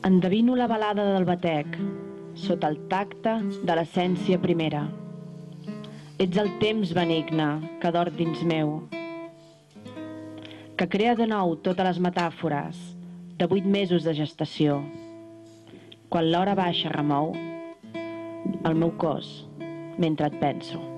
Endevino la balada del batec, sota el tacte de l'essència primera. Ets el temps benigne que dorm dins meu, que crea de nou totes les metàfores de 8 mesos de gestació. Quan l'hora baixa remou el meu cos mentre et penso.